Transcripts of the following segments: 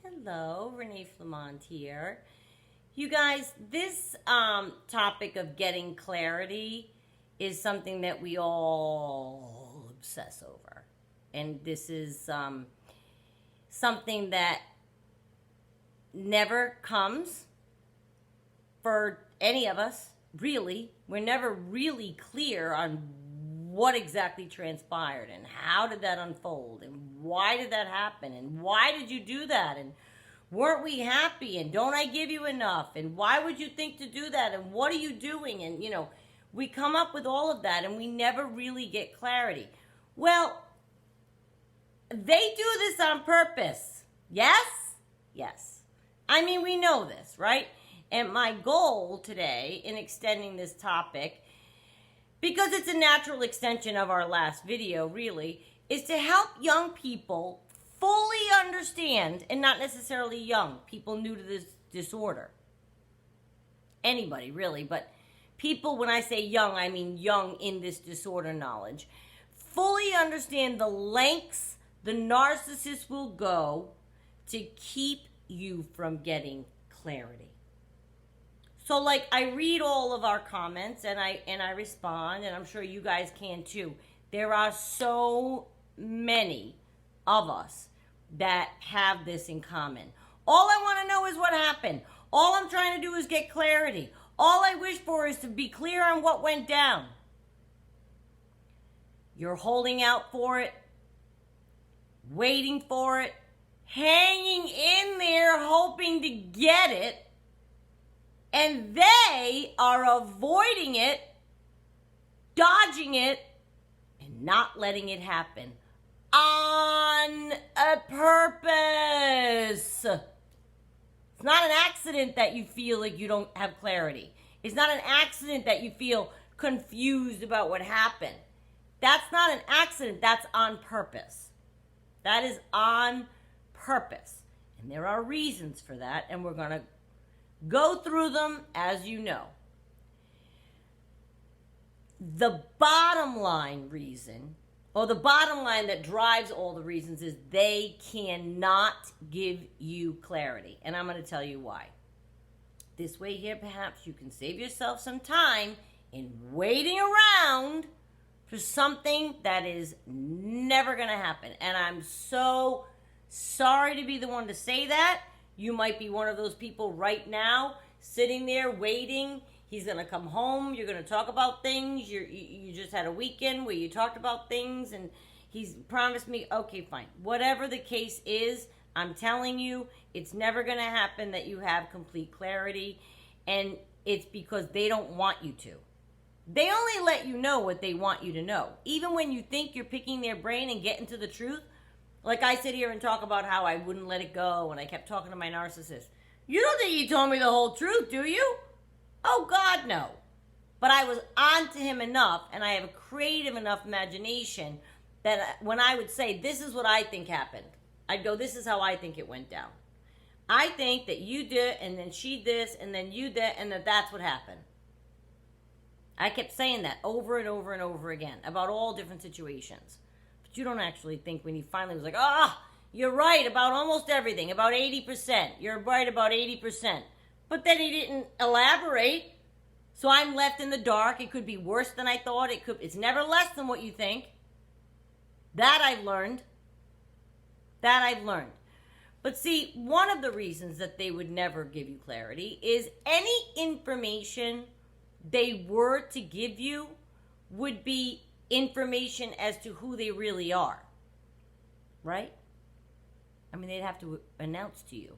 Hello, Renee Flamont here. You guys, this topic of getting clarity is something that we all obsess over. And this is something that never comes for any of us, really. We're never really clear on what exactly transpired and how did that unfold and why did that happen and why did you do that and weren't we happy and don't I give you enough and why would you think to do that and what are you doing, and we come up with all of that and we never really get clarity. Well, they do this on purpose. Yes. I mean, we know this, right? And my goal today in extending this topic, because it's a natural extension of our last video, really, is to help young people fully understand, and not necessarily young, people new to this disorder. Anybody, really, but people, when I say young, I mean young in this disorder knowledge, fully understand the lengths the narcissist will go to keep you from getting clarity. So, I read all of our comments and I respond, and I'm sure you guys can too. There are so many of us that have this in common. All I want to know is what happened. All I'm trying to do is get clarity. All I wish for is to be clear on what went down. You're holding out for it, waiting for it, hanging in there, hoping to get it. And they are avoiding it, dodging it, and not letting it happen on a purpose. It's not an accident that you feel like you don't have clarity. It's not an accident that you feel confused about what happened. That's not an accident. That's on purpose. That is on purpose. And there are reasons for that, and we're going to go through them, as you know. The bottom line reason, or the bottom line that drives all the reasons, is they cannot give you clarity. And I'm going to tell you why. This way here, perhaps you can save yourself some time in waiting around for something that is never going to happen. And I'm so sorry to be the one to say that. You might be one of those people right now sitting there waiting. He's going to come home. You're going to talk about things. You just had a weekend where you talked about things and he's promised me, okay, fine. Whatever the case is, I'm telling you, it's never going to happen that you have complete clarity. And it's because they don't want you to. They only let you know what they want you to know. Even when you think you're picking their brain and getting to the truth. Like I sit here and talk about how I wouldn't let it go and I kept talking to my narcissist. You don't think he told me the whole truth, do you? Oh, God, no. But I was on to him enough, and I have a creative enough imagination that when I would say, this is what I think happened, I'd go, this is how I think it went down. I think that you did, and then she this, and then you did, and that's what happened. I kept saying that over and over and over again about all different situations. You don't actually think when he finally was like, you're right about almost everything, about 80%. You're right about 80%. But then he didn't elaborate. So I'm left in the dark. It could be worse than I thought. It's never less than what you think. That I've learned. But see, one of the reasons that they would never give you clarity is any information they were to give you would be information as to who they really are, right? I mean, they'd have to announce to you,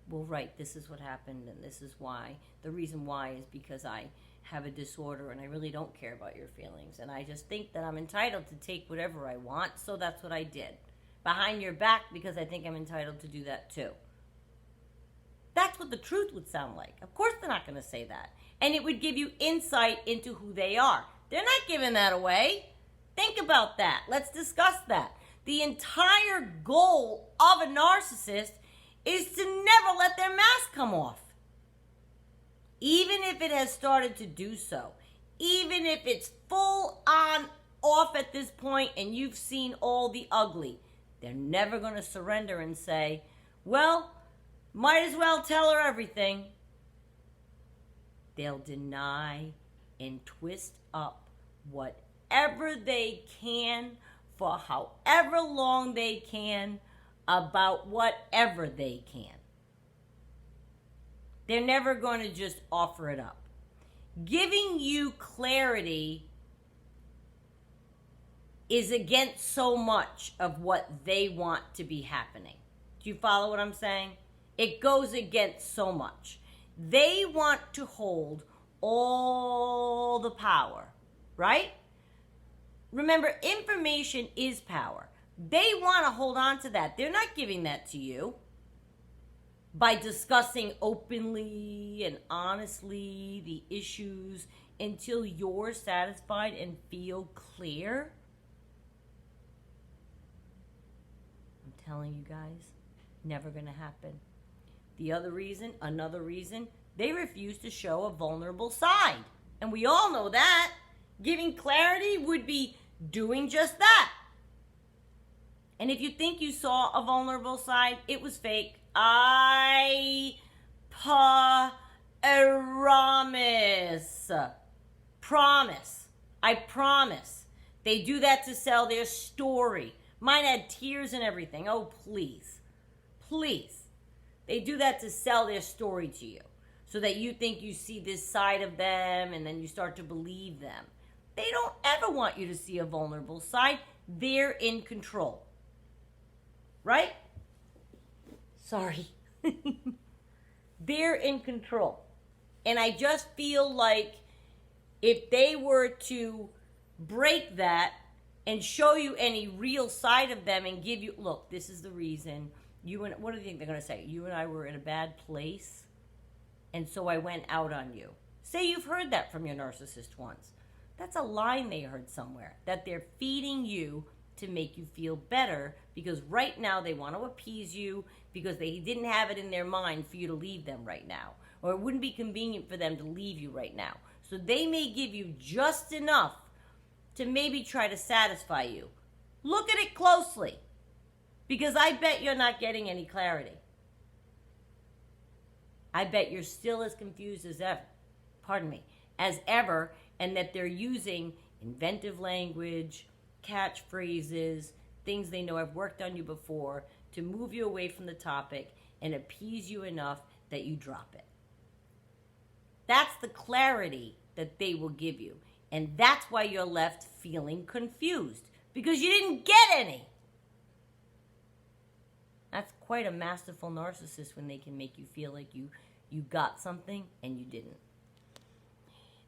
well, right, this is what happened and this is why. The reason why is because I have a disorder and I really don't care about your feelings and I just think that I'm entitled to take whatever I want, so that's what I did. Behind your back because I think I'm entitled to do that too. That's what the truth would sound like. Of course they're not going to say that. And it would give you insight into who they are. They're not giving that away. Think about that. Let's discuss that. The entire goal of a narcissist is to never let their mask come off. Even if it has started to do so. Even if it's full on off at this point and you've seen all the ugly. They're never going to surrender and say, well, Might as well tell her everything. They'll deny and twist up whatever they can for however long they can about whatever they can. They're never going to just offer it up. Giving you clarity is against so much of what they want to be happening. Do you follow what I'm saying? It goes against so much. They want to hold all the power, right? Remember, information is power. They want to hold on to that. They're not giving that to you by discussing openly and honestly the issues until you're satisfied and feel clear. I'm telling you guys, never going to happen. Another reason, they refuse to show a vulnerable side. And we all know that. Giving clarity would be doing just that. And if you think you saw a vulnerable side, it was fake. I promise. I promise. They do that to sell their story. Mine had tears and everything. Oh, please. Please. They do that to sell their story to you so that you think you see this side of them and then you start to believe them. They don't ever want you to see a vulnerable side. They're in control. Right? Sorry. They're in control. And I just feel like if they were to break that and show you any real side of them and give you, look, this is the reason. What do you think they're going to say? You and I were in a bad place, and so I went out on you. Say you've heard that from your narcissist once. That's a line they heard somewhere, that they're feeding you to make you feel better because right now they want to appease you because they didn't have it in their mind for you to leave them right now, or it wouldn't be convenient for them to leave you right now. So they may give you just enough to maybe try to satisfy you. Look at it closely. Because I bet you're not getting any clarity. I bet you're still as confused as ever. As ever, and that they're using inventive language, catchphrases, things they know have worked on you before to move you away from the topic and appease you enough that you drop it. That's the clarity that they will give you. And that's why you're left feeling confused. Because you didn't get any. That's quite a masterful narcissist when they can make you feel like you got something and you didn't.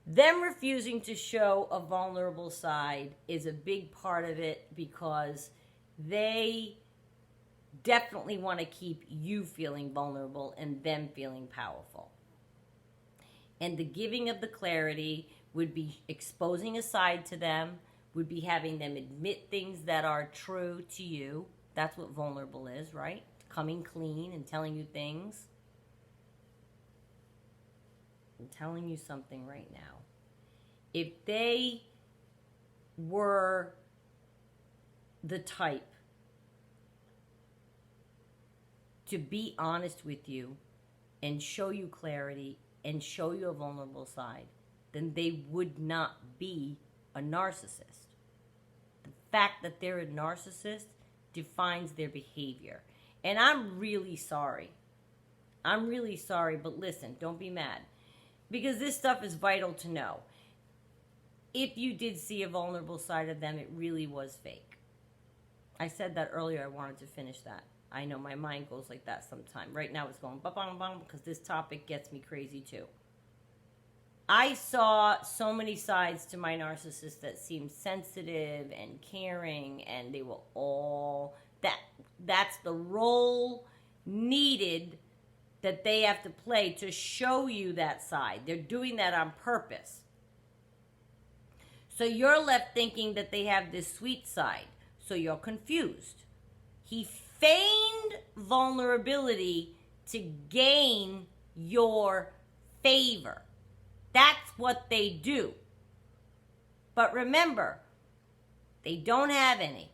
Them refusing to show a vulnerable side is a big part of it because they definitely want to keep you feeling vulnerable and them feeling powerful. And the giving of the clarity would be exposing a side to them, would be having them admit things that are true to you. That's what vulnerable is, right? Coming clean and telling you things. I'm telling you something right now. If they were the type to be honest with you and show you clarity and show you a vulnerable side, then they would not be a narcissist. The fact that they're a narcissist defines their behavior. And I'm really sorry. But listen, don't be mad. Because this stuff is vital to know. If you did see a vulnerable side of them, it really was fake. I said that earlier. I wanted to finish that. I know my mind goes like that sometime. Right now it's going ba-bang-bang because this topic gets me crazy too. I saw so many sides to my narcissist that seemed sensitive and caring, and they were all that's the role needed that they have to play to show you that side. They're doing that on purpose. So you're left thinking that they have this sweet side. So you're confused. He feigned vulnerability to gain your favor. That's what they do. But remember, they don't have any.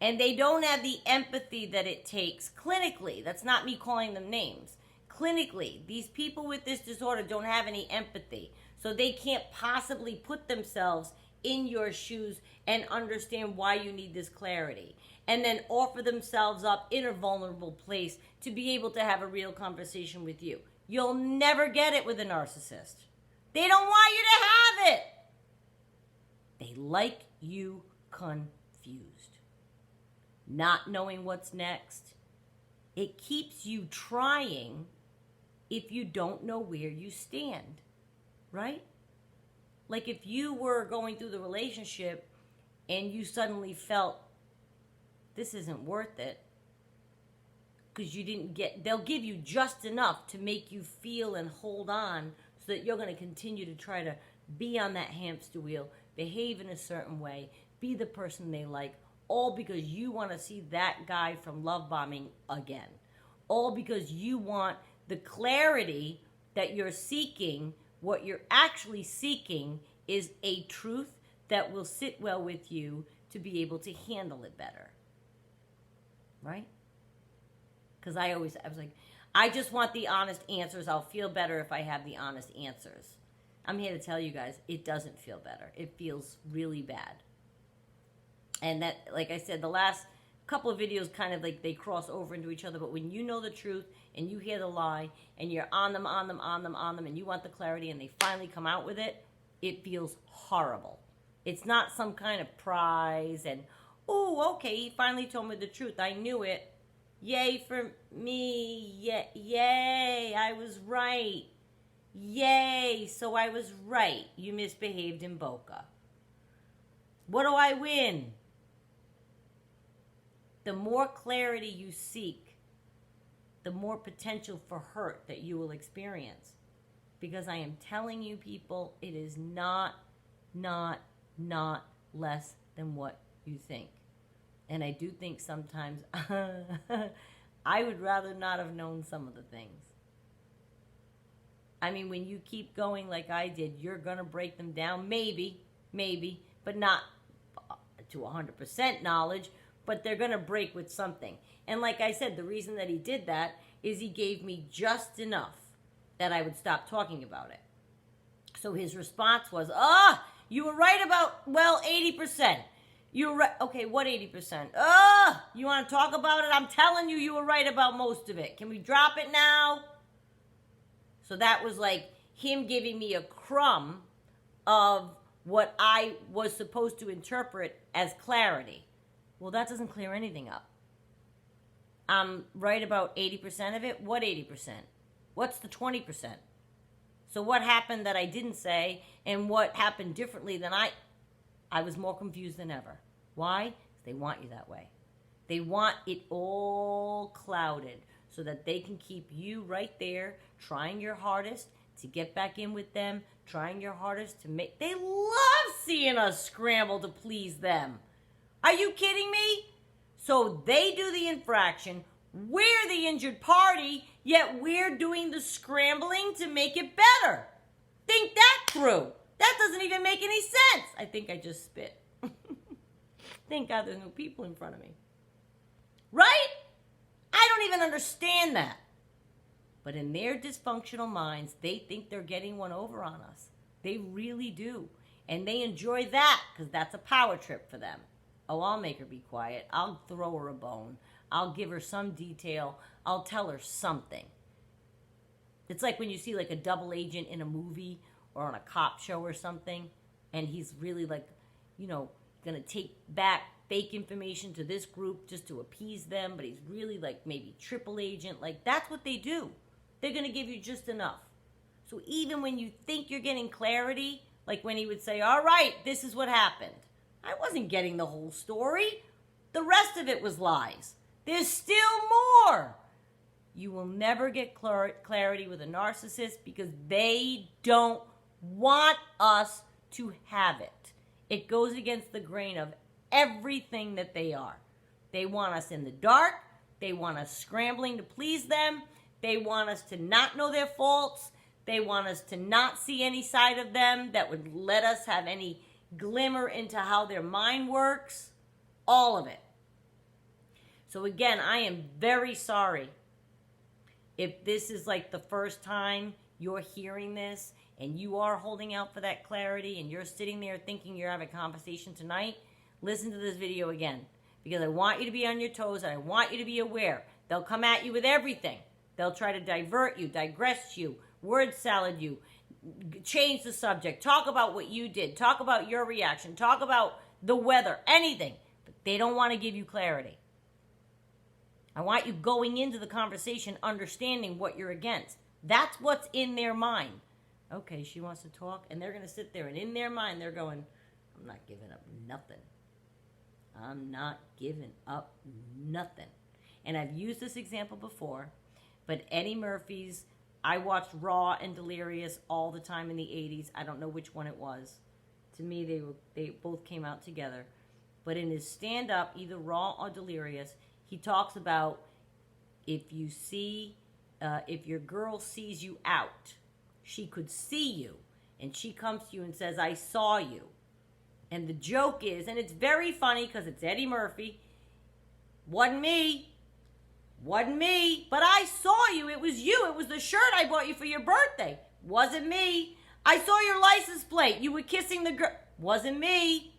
And they don't have the empathy that it takes clinically. That's not me calling them names. Clinically, these people with this disorder don't have any empathy. So they can't possibly put themselves in your shoes and understand why you need this clarity. And then offer themselves up in a vulnerable place to be able to have a real conversation with you. You'll never get it with a narcissist. They don't want you to have it. They like you confused. Not knowing what's next. It keeps you trying if you don't know where you stand, right? Like if you were going through the relationship and you suddenly felt this isn't worth it because you didn't get, they'll give you just enough to make you feel and hold on so that you're going to continue to try to be on that hamster wheel, behave in a certain way, be the person they like, all because you want to see that guy from love bombing again. All because you want the clarity that you're seeking. What you're actually seeking is a truth that will sit well with you to be able to handle it better. Right? Because I was like, I just want the honest answers. I'll feel better if I have the honest answers. I'm here to tell you guys, it doesn't feel better. It feels really bad. And that, like I said, the last couple of videos kind of like they cross over into each other. But when you know the truth and you hear the lie and you're on them, and you want the clarity and they finally come out with it, it feels horrible. It's not some kind of prize and, oh, okay, he finally told me the truth. I knew it. Yay for me. Yay, I was right. Yay, so I was right. You misbehaved in Boca. What do I win? The more clarity you seek, the more potential for hurt that you will experience. Because I am telling you, people, it is not less than what you think. And I do think sometimes I would rather not have known some of the things. I mean, when you keep going like I did, you're going to break them down. Maybe, but not to 100% knowledge, but they're going to break with something. And like I said, the reason that he did that is he gave me just enough that I would stop talking about it. So his response was, you were right about, 80%. You were right. Okay, what 80%? You want to talk about it? I'm telling you, you were right about most of it. Can we drop it now? So that was like him giving me a crumb of what I was supposed to interpret as clarity. Well, that doesn't clear anything up. I'm right about 80% of it. What 80%? What's the 20%? So what happened that I didn't say, and what happened differently than I was more confused than ever. Why? Because they want you that way. They want it all clouded so that they can keep you right there, trying your hardest to get back in with them, trying your hardest to make... They love seeing us scramble to please them. Are you kidding me? So they do the infraction, we're the injured party, yet we're doing the scrambling to make it better. Think that through. That doesn't even make any sense. I think I just spit. Thank God there's no people in front of me. Right? I don't even understand that. But in their dysfunctional minds, they think they're getting one over on us. They really do. And they enjoy that because that's a power trip for them. Oh, I'll make her be quiet. I'll throw her a bone. I'll give her some detail. I'll tell her something. It's like when you see like a double agent in a movie or on a cop show or something, and he's really like, going to take back fake information to this group just to appease them, but he's really like maybe triple agent. Like, that's what they do. They're going to give you just enough. So even when you think you're getting clarity, like when he would say, all right, this is what happened. I wasn't getting the whole story. The rest of it was lies. There's still more. You will never get clarity with a narcissist because they don't want us to have it. It goes against the grain of everything that they are. They want us in the dark. They want us scrambling to please them. They want us to not know their faults. They want us to not see any side of them that would let us have any glimmer into how their mind works. All of it. So again, I am very sorry if this is like the first time you're hearing this and you are holding out for that clarity and you're sitting there thinking you're having a conversation tonight. Listen to this video again, because I want you to be on your toes and I want you to be aware. They'll come at you with everything. They'll try to divert you, digress you, word salad you, change the subject, talk about what you did, talk about your reaction, talk about the weather, anything. But they don't want to give you clarity. I want you going into the conversation understanding what you're against. That's what's in their mind. Okay, she wants to talk, and they're going to sit there, and in their mind, they're going, I'm not giving up nothing. I'm not giving up nothing. And I've used this example before, but Eddie Murphy's, I watched Raw and Delirious all the time in the 80s. I don't know which one it was. To me, they both came out together. But in his stand-up, either Raw or Delirious, he talks about if your girl sees you out, she could see you, and she comes to you and says, I saw you. And the joke is, and it's very funny because it's Eddie Murphy, wasn't me, but I saw you, it was you, it was the shirt I bought you for your birthday, wasn't me. I saw your license plate, you were kissing the girl, wasn't me.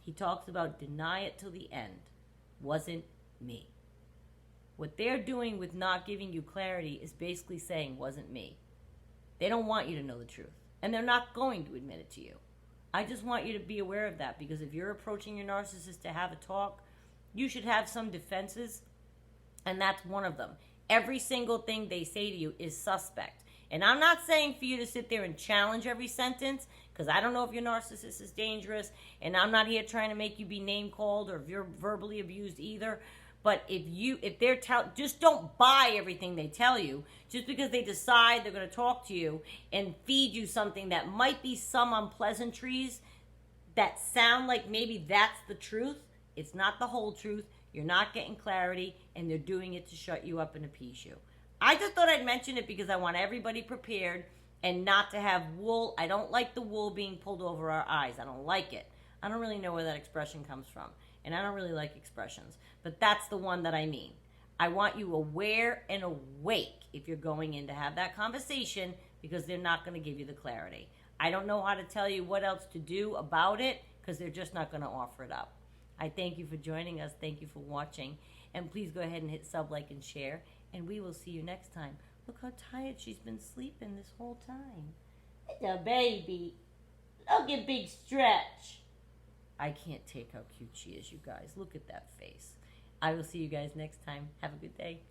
He talks about deny it till the end. Wasn't me. What they're doing with not giving you clarity is basically saying, wasn't me. They don't want you to know the truth. And they're not going to admit it to you. I just want you to be aware of that, because if you're approaching your narcissist to have a talk, you should have some defenses, and that's one of them. Every single thing they say to you is suspect. And I'm not saying for you to sit there and challenge every sentence, because I don't know if your narcissist is dangerous, and I'm not here trying to make you be name called or if you're verbally abused either. But if they're just don't buy everything they tell you, just because they decide they're going to talk to you and feed you something that might be some unpleasantries that sound like maybe that's the truth. It's not the whole truth. You're not getting clarity, and they're doing it to shut you up and appease you. I just thought I'd mention it because I want everybody prepared and not to have wool. I don't like the wool being pulled over our eyes. I don't like it. I don't really know where that expression comes from. And I don't really like expressions. But that's the one that I mean. I want you aware and awake if you're going in to have that conversation, because they're not going to give you the clarity. I don't know how to tell you what else to do about it, because they're just not going to offer it up. I thank you for joining us. Thank you for watching. And please go ahead and hit sub, like, and share. And we will see you next time. Look how tired she's been sleeping this whole time. It's a baby. Look at big stretch. I can't take how cute she is, you guys. Look at that face. I will see you guys next time. Have a good day.